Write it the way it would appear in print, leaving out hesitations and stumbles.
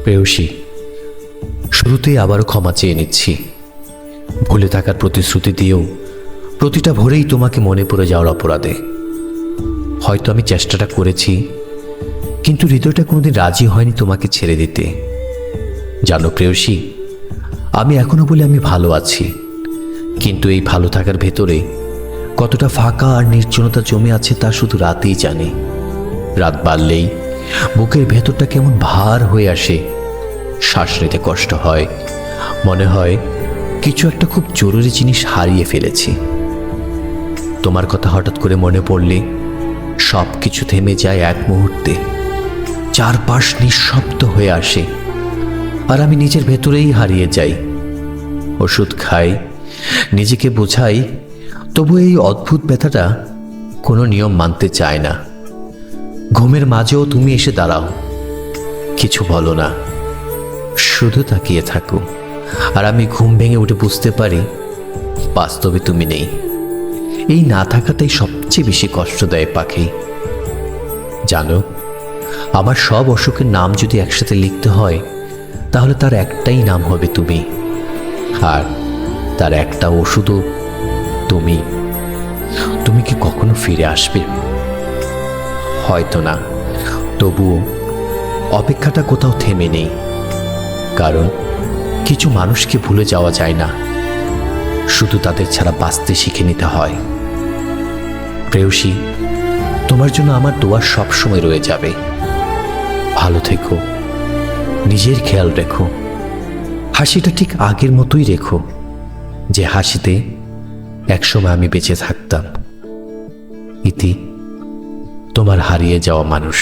প্রেয়সী, শুরুতেই আবারও ক্ষমা চেয়ে নিচ্ছি। ভুলে থাকার প্রতিশ্রুতি দিয়েও প্রতিটা ভোরেই তোমাকে মনে পড়ে যাওয়ার অপরাধে হয়তো আমি চেষ্টাটা করেছি, কিন্তু হৃদয়টা কোনোদিন রাজি হয়নি তোমাকে ছেড়ে দিতে। জানো প্রেয়সী, আমি এখনো বলে আমি ভালো আছি, কিন্তু এই ভালো থাকার ভেতরে কতটা ফাঁকা আর নির্জনতা জমে আছে তা শুধু রাতেই জানি। রাত বাড়লেই বুকের ভেতরটা কেমন ভার হয়ে আসে, শ্বাস নিতে কষ্ট হয়, মনে হয় কিছু একটা খুব জরুরি জিনিস হারিয়ে ফেলেছি। তোমার কথা হঠাৎ করে মনে পড়লে সব কিছু থেমে যায় এক মুহূর্তে, চারপাশ নিঃশব্দ হয়ে আসে, আর আমি নিজের ভেতরেই হারিয়ে যাই। ওষুধ খাই, নিজেকে বোঝাই, তবু এই অদ্ভুত ব্যথাটা কোনো নিয়ম মানতে চায় না। ঘুমের মাঝেও তুমি এসে দাঁড়াও, কিছু বলো না, শুধু তাকিয়ে থাকো, আর আমি ঘুম ভেঙে উঠে বুঝতে পারি বাস্তবে তুমি নেই। এই না থাকাটাই সবচেয়ে বেশি কষ্ট দেয় পাখি। জানো, আমার সব অসুখের নাম যদি একসাথে লিখতে হয় তাহলে তার একটাই নাম হবে তুমি, আর তার একটা ওষুধও তুমি। তুমি কি কখনো ফিরে আসবে? হয়তো না, তবুও অপেক্ষাটা কোথাও থেমে নেই, কারণ কিছু মানুষকে ভুলে যাওয়া যায় না, শুধু তাদের ছাড়া বাঁচতে শিখে নিতে হয়। প্রেয়সী, তোমার জন্য আমার দোয়া সবসময় রয়ে যাবে। ভালো থেকো, নিজের খেয়াল রেখো, হাসিটা ঠিক আগের মতোই রেখো, যে হাসিতে একসময় আমি বেঁচে থাকতাম। ইতি, তোমার হারিয়ে যাওয়া মানুষ।